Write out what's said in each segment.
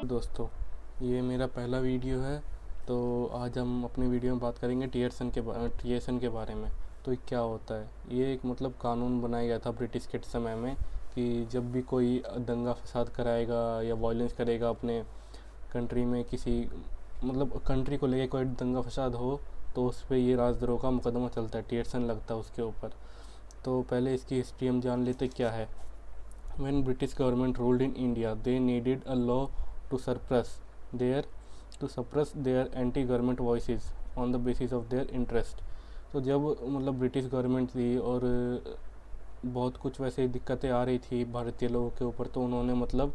दोस्तों, ये मेरा पहला वीडियो है। तो आज हम अपने वीडियो में बात करेंगे टीयरसन के बारे में। तो ये क्या होता है? ये एक कानून बनाया गया था ब्रिटिश के समय में कि जब भी कोई दंगा फसाद कराएगा या वायलेंस करेगा अपने कंट्री में, किसी कंट्री को लेके कोई दंगा फसाद हो, तो उस पर ये राजद्रोह का मुकदमा चलता है, टीयरसन लगता है उसके ऊपर। तो पहले इसकी हिस्ट्री हम जान लेते क्या है। When British government ruled in India, they needed a law to their suppress their anti-government voices on the basis of their interest। तो जब ब्रिटिश गवर्नमेंट थी और बहुत कुछ वैसे दिक्कतें आ रही थी भारतीय लोगों के ऊपर, तो उन्होंने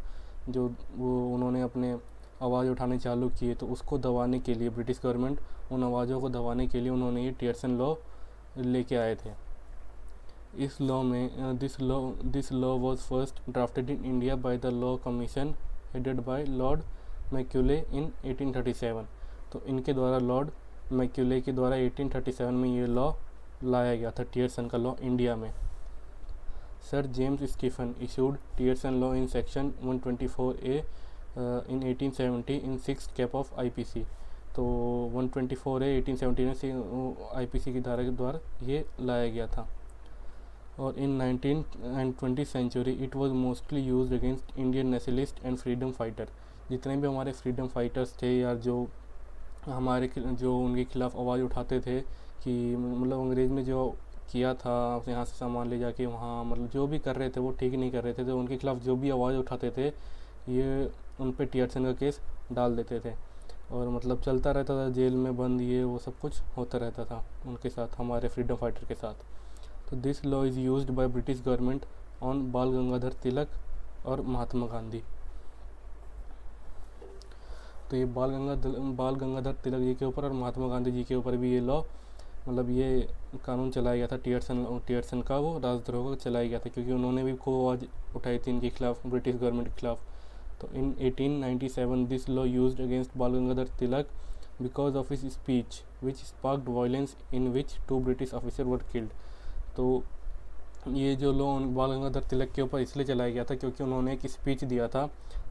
जो वो उन्होंने अपने आवाज़ उठाने चालू किए। तो उसको दबाने के लिए ब्रिटिश गवर्नमेंट, उन आवाज़ों को दबाने के लिए उन्होंने ये टीयरसन लॉ लेके आए थे। इस लॉ में this law was first drafted in India by the law commission headed by Lord Macaulay in 1837। तो इनके द्वारा, लॉर्ड मैक्यूले के द्वारा 1837 में ये लॉ लाया गया था, टीयरसन का लॉ इंडिया में। Sir James Stephen issued sedition law in section 124A in 1870 in 6th cap of IPC। तो 124A 1870 में IPC की धारा के द्वारा ये लाया गया था। और in 19th and 20th century it was mostly used against Indian nationalist and freedom fighter. जितने भी हमारे फ्रीडम फाइटर्स थे या जो उनके खिलाफ आवाज़ उठाते थे कि अंग्रेज़ ने जो किया था, यहाँ से सामान ले जाके वहाँ जो भी कर रहे थे वो ठीक नहीं कर रहे थे, तो उनके खिलाफ जो भी आवाज़ उठाते थे ये उन पे टीयरसन का केस डाल देते थे। और चलता रहता था, जेल में बंद, ये वो सब कुछ होता रहता था उनके साथ, हमारे फ्रीडम फाइटर के साथ। तो this law is used by British government on बाल गंगाधर तिलक और महात्मा गांधी। तो ये बाल गंगाधर तिलक जी के ऊपर और महात्मा गांधी जी के ऊपर भी ये लॉ ये कानून चलाया गया था, टीयरसन का वो राजद्रोह का चलाया गया था, क्योंकि उन्होंने भी खूब आवाज़ उठाई थी इनके खिलाफ, ब्रिटिश गवर्नमेंट के खिलाफ। तो in 1897 this law used against Bal Gangadhar Tilak because of his speech which sparked violence in which 2 British officer were killed. तो ये जो लॉ बाल गंगाधर तिलक के ऊपर इसलिए चलाया गया था क्योंकि उन्होंने एक स्पीच दिया था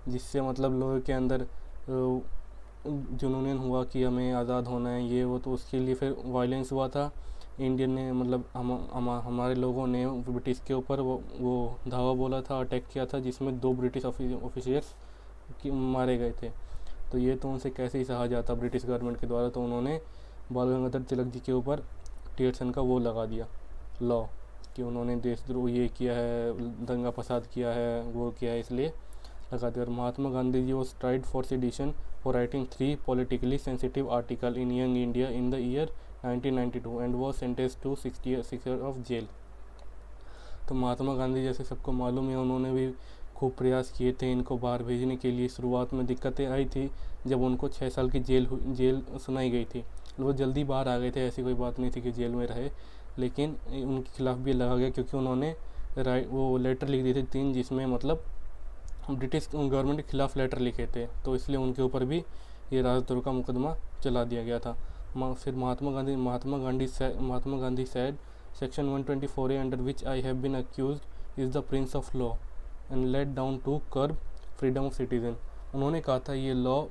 जिससे लोगों के अंदर जुनून हुआ कि हमें आज़ाद होना है, ये वो। तो उसके लिए फिर वायलेंस हुआ था। इंडियन ने हमारे लोगों ने ब्रिटिश के ऊपर वो धावा बोला था, अटैक किया था, जिसमें 2 ब्रिटिश ऑफिसर्स मारे गए थे। तो ये तो उनसे कैसे ही सहा जाता ब्रिटिश गवर्नमेंट के द्वारा। तो उन्होंने बाल गंगाधर तिलक जी के ऊपर टीयरसन का वो लगा दिया लॉ कि उन्होंने देशद्रोह ये किया है, दंगा फसाद किया है, वो किया है, इसलिए लगा दिया। और Mahatma Gandhi ji was tried for sedition for writing 3 politically sensitive article in Young India in the year 1992 and was sentenced to 6 years of jail। तो महात्मा गांधी, जैसे सबको मालूम है, उन्होंने भी खूब प्रयास किए थे इनको बाहर भेजने के लिए। शुरुआत में दिक्कतें आई थी जब उनको 6 साल की जेल सुनाई गई थी। वो जल्दी बाहर आ गए थे, ऐसी कोई बात नहीं थी कि जेल में रहे, लेकिन उनके खिलाफ भी लगा गया क्योंकि उन्होंने वो लेटर लिख दिए थे 3, जिसमें ब्रिटिश गवर्नमेंट के खिलाफ लेटर लिखे थे। तो इसलिए उनके ऊपर भी ये राजद्रोह का मुकदमा चला दिया गया था। फिर Mahatma Gandhi said section 124A under which I have been accused is the prince of law and let down to curb freedom of citizen. उन्होंने कहा था ये लॉ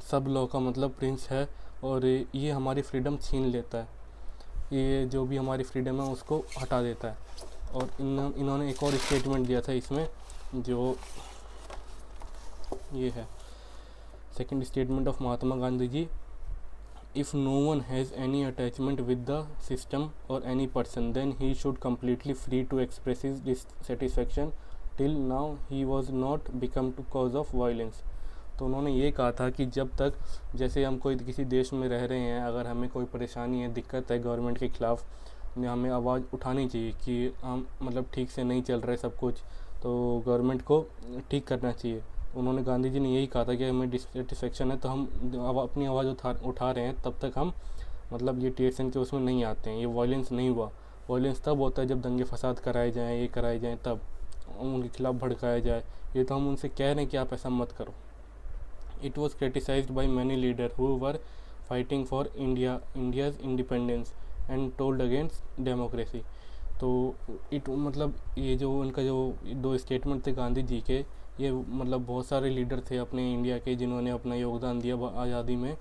सब लॉ का प्रिंस है और ये हमारी फ्रीडम छीन लेता है, ये जो भी हमारी फ्रीडम है उसको हटा देता है। और इन्होंने एक और स्टेटमेंट दिया था इसमें, जो ये है second statement of Mahatma Gandhi ji. If no one has any attachment with the system और any person then he should completely free to express his dissatisfaction till now he was not become to cause of violence. तो उन्होंने ये कहा था कि जब तक, जैसे हम कोई किसी देश में रह रहे हैं, अगर हमें कोई परेशानी है, दिक्कत है गवर्नमेंट के ख़िलाफ़, हमें आवाज़ उठानी चाहिए कि हम ठीक से नहीं चल रहे सब कुछ, तो गवर्नमेंट को ठीक करना चाहिए। उन्होंने, गांधी जी ने यही कहा था कि हमें डिससेटिस्फेक्शन है तो हम अपनी आवाज़ उठा रहे हैं, तब तक हम ये टीयरसन के उसमें नहीं आते हैं, ये वायलेंस नहीं हुआ। वायलेंस तब होता है जब दंगे फसाद कराए जाएँ, ये कराए जाएँ, तब उनके खिलाफ़ भड़काया जाए। ये तो हम उनसे कह रहे हैं कि आप ऐसा मत करो। It was criticised by many leader who were fighting for India's independence and told against democracy. तो ये जो उनका जो 2 स्टेटमेंट थे गांधी जी के, ये मतलब बहुत सारे लीडर थे अपने इंडिया के जिन्होंने अपना योगदान दिया आज़ादी में,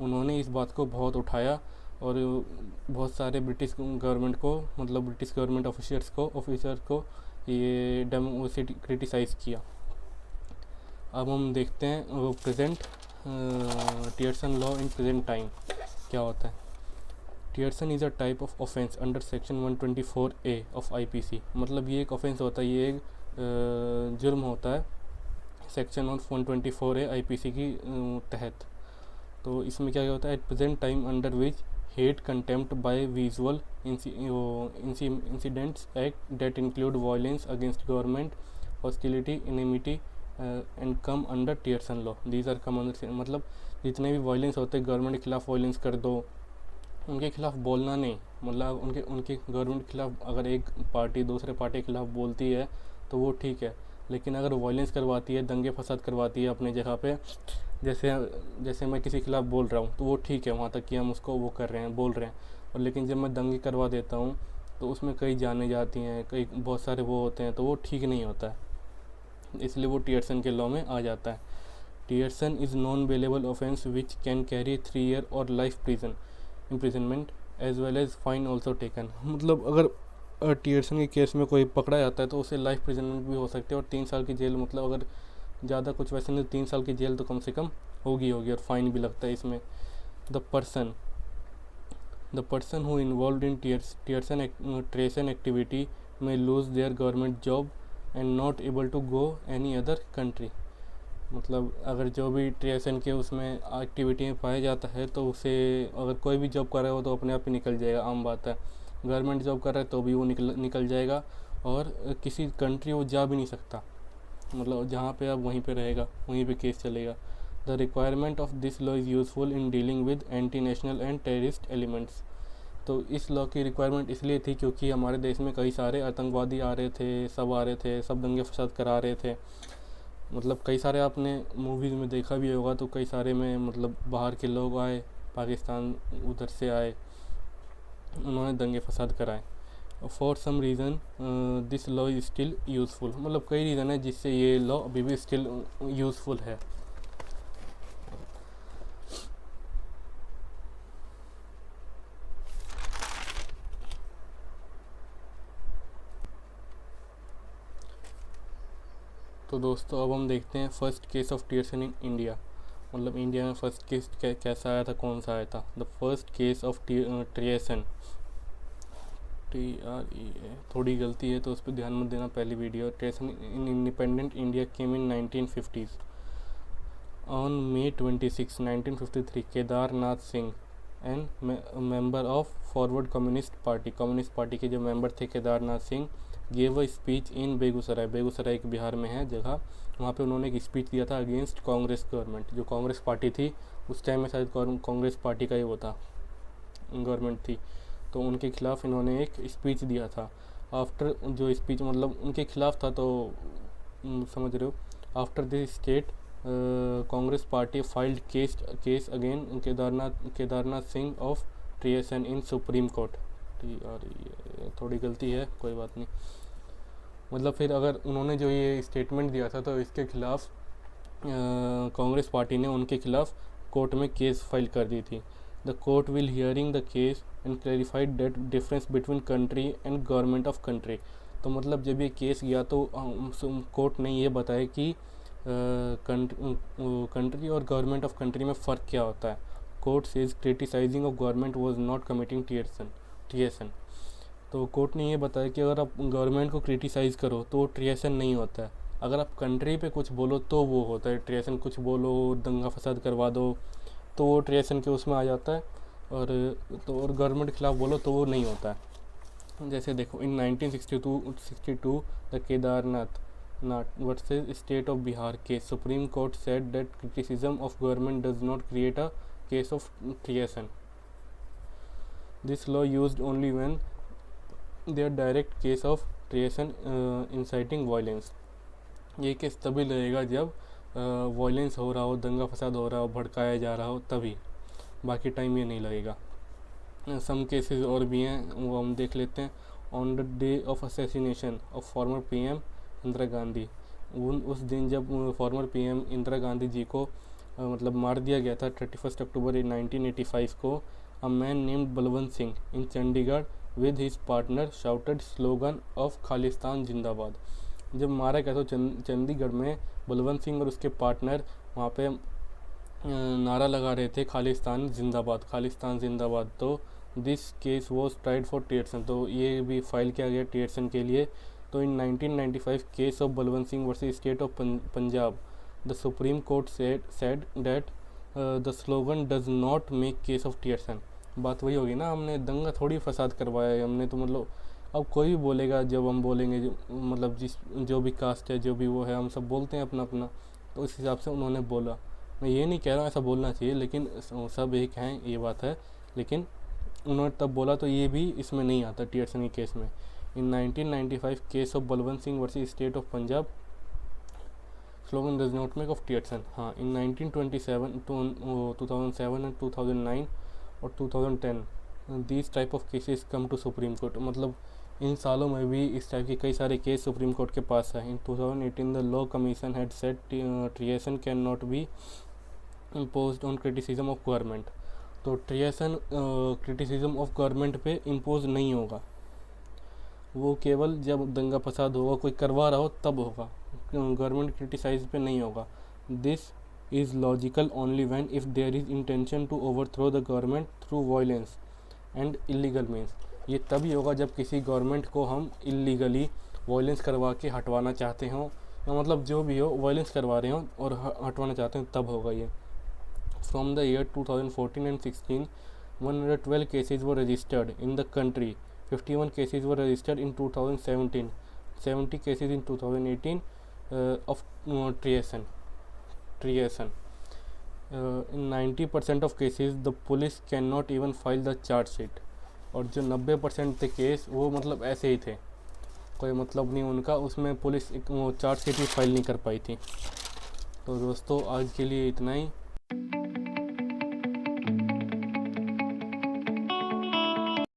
उन्होंने इस बात को बहुत उठाया और बहुत सारे ब्रिटिश गवर्नमेंट को, मतलब ब्रिटिश गवर्नमेंट ऑफिसर को ये डेमोक्रेसी क्रिटिसाइज़ किया। अब हम देखते हैं वो present sedition law in present time क्या होता है। Sedition is a type of offense under section 124A of IPC। मतलब ये एक ऑफेंस होता है, ये एक जुर्म होता है सेक्शन ऑफ 124A IPC की तहत। तो इसमें क्या होता है, at present time under which hate contempt by visual incidents act that include violence against government, hostility, enmity and come under sedition law. These are come under, मतलब जितने भी वायलेंस होते हैं, गवर्नमेंट के खिलाफ वायलेंस कर दो, उनके खिलाफ बोलना नहीं, मतलब उनके गवर्नमेंट के खिलाफ अगर एक पार्टी दूसरे पार्टी के खिलाफ बोलती है तो वो ठीक है, लेकिन अगर वायलेंस करवाती है, दंगे फसाद करवाती है अपने जगह पे, जैसे मैं किसी के खिलाफ बोल रहा हूँ तो वो ठीक है, वहाँ तक कि हम उसको वो कर रहे हैं, बोल रहे हैं। और लेकिन जब मैं दंगे करवा देता हूँ तो उसमें कई जाने जाती हैं, कई बहुत सारे वो होते हैं, तो वो ठीक नहीं होता है, इसलिए वो टियर्सन के लॉ में आ जाता है। Sedition is non bailable offense which can carry 3 year और life imprisonment as well as fine also taken. मतलब अगर टियर्सन के केस में कोई पकड़ा जाता है तो उसे लाइफ प्रिजनमेंट भी हो सकती है और 3 साल की जेल, मतलब अगर ज़्यादा कुछ वैसे नहीं, 3 साल की जेल तो कम से कम होगी और फाइन भी लगता है इसमें। The person who involve in sedition activity may lose their government job and not able to go any other country। मतलब अगर जो भी टियर्सन के उसमें एक्टिविटी में पाया जाता है तो उसे, अगर कोई भी जॉब कर रहा हो तो अपने आप ही निकल जाएगा, आम बात है। गवर्नमेंट जॉब कर रहा है तो भी वो निकल जाएगा और किसी कंट्री वो जा भी नहीं सकता, मतलब जहाँ पे अब वहीं पे रहेगा, वहीं पे केस चलेगा। The requirement of this law is useful in dealing with anti national and terrorist elements. तो इस लॉ की रिक्वायरमेंट इसलिए थी क्योंकि हमारे देश में कई सारे आतंकवादी आ रहे थे, सब दंगे फसाद करा रहे थे। मतलब कई सारे आपने मूवीज़ में देखा भी होगा, तो कई सारे में मतलब बाहर के लोग आए, पाकिस्तान उधर से आए, उन्होंने दंगे फसाद कराए। For some reason this law is still useful. मतलब कई रीज़न है जिससे ये लॉ अभी भी स्टिल यूज़फुल है। तो दोस्तों अब हम देखते हैं first case of sedition in India. मतलब इंडिया में फर्स्ट केस कैसा आया था, कौन सा आया था। The first case of sedition, TREA, थोड़ी गलती है तो उस पर ध्यान मत देना, पहली video. Sedition in independent India came in 1950s। On May 26, 1953 Kedarnath Singh and member of Forward Communist Party के जो मेंबर थे Kedarnath Singh, gave a speech in Begusarai एक बिहार में है जगह, वहाँ पे उन्होंने एक स्पीच दिया था अगेंस्ट कांग्रेस गवर्नमेंट। जो कांग्रेस पार्टी थी उस टाइम में, शायद कांग्रेस पार्टी का ही वो था, गवर्नमेंट थी, तो उनके खिलाफ इन्होंने एक स्पीच दिया था। आफ्टर जो स्पीच मतलब उनके खिलाफ था, तो समझ रहे हो। After this state Congress party filed case again Kedarnath Singh of sedition in Supreme Court. थोड़ी गलती है, कोई बात नहीं। मतलब फिर अगर उन्होंने जो ये स्टेटमेंट दिया था तो इसके खिलाफ कांग्रेस पार्टी ने उनके खिलाफ कोर्ट में केस फाइल कर दी थी। The court will hearing the case and clarified that difference between country and government of country. तो मतलब जब ये केस गया तो कोर्ट ने ये बताया कि कंट्री और गवर्नमेंट ऑफ कंट्री में फ़र्क क्या होता है। Court says criticizing of government was not committing sedition. तो कोर्ट ने ये बताया कि अगर आप गवर्नमेंट को क्रिटिसाइज़ करो तो टियर्सन नहीं होता है, अगर आप कंट्री पे कुछ बोलो तो वो होता है टियर्सन। कुछ बोलो, दंगा फसाद करवा दो तो वो टियर्सन के उसमें आ जाता है, और गवर्नमेंट के खिलाफ बोलो तो वो नहीं होता है। जैसे देखो in 1962 the Kedarnath versus state of Bihar case, Supreme Court said that criticism of government does not create a case of sedition. This law used only when there direct case of sedition inciting violence. ये case तभी लगेगा जब violence हो रहा हो, दंगा फसाद हो रहा हो, भड़काया जा रहा हो, तभी, बाकी टाइम ये नहीं लगेगा। सम केसेस और भी हैं, वो हम देख लेते हैं। On the day of assassination of former PM Indira Gandhi उस दिन जब फॉर्मर पीएम इंदिरा गांधी जी को मतलब मार दिया गया था 31 अक्टूबर 1985 को, a man named Balwant Singh in Chandigarh with his partner shouted slogan of Khalistan जिंदाबाद। जब मारा गया तो चंडीगढ़ में बलवंत सिंह और उसके पार्टनर वहाँ पे नारा लगा रहे थे खालिस्तान जिंदाबाद, खालिस्तान जिंदाबाद। तो this case was tried for sedition, तो ये भी फाइल किया गया टियर्सन के लिए। तो इन 1995 case of Balwant Singh versus state of Punjab, the supreme court said that the slogan does not make case of टियर्सन। बात वही होगी ना, हमने दंगा थोड़ी फसाद करवाया है हमने, तो मतलब अब कोई भी बोलेगा, जब हम बोलेंगे मतलब जो भी कास्ट है, जो भी वो है, हम सब बोलते हैं अपना अपना, तो इस हिसाब से उन्होंने बोला। मैं ये नहीं कह रहा हूँ ऐसा बोलना चाहिए, लेकिन सब एक हैं, ये बात है, लेकिन उन्होंने तब बोला तो ये भी इसमें नहीं आता टियर्सन के केस में। In 1995 case of Balwant Singh versus state of Punjab, slogan does not make of sedition. हाँ, इन 1927 2007 एंड 2009 और 2010 these type of cases come to Supreme Court. मतलब इन सालों में भी इस टाइप के कई सारे केस सुप्रीम कोर्ट के पास है। In 2018 the law commission had said sedition can not be imposed on criticism of government. तो टियर्सन क्रिटिसिज्म ऑफ गवर्नमेंट पे इम्पोज नहीं होगा, वो केवल जब दंगा फसाद होगा, कोई करवा रहा हो तब होगा, गवर्नमेंट क्रिटिसाइज पे नहीं होगा। This is logical only when if there is intention to overthrow the government through violence and illegal means. ये तभी होगा जब किसी गवर्नमेंट को हम इलीगली वायलेंस करवा के हटवाना चाहते हों, या मतलब जो भी हो वायलेंस करवा रहे हों और हटवाना चाहते हैं, तब होगा ये। From the year 2014 and 16 112 cases were registered in the country, 51 cases were registered in 2017, 70 cases in 2018 of treason. In 90% of cases the police cannot even file the charge sheet। और जो 90% थे केस वो मतलब ऐसे ही थे, कोई मतलब नहीं उनका, उसमें पुलिस वो चार्ज शीट भी फाइल नहीं कर पाई थी। तो दोस्तों आज के लिए इतना ही।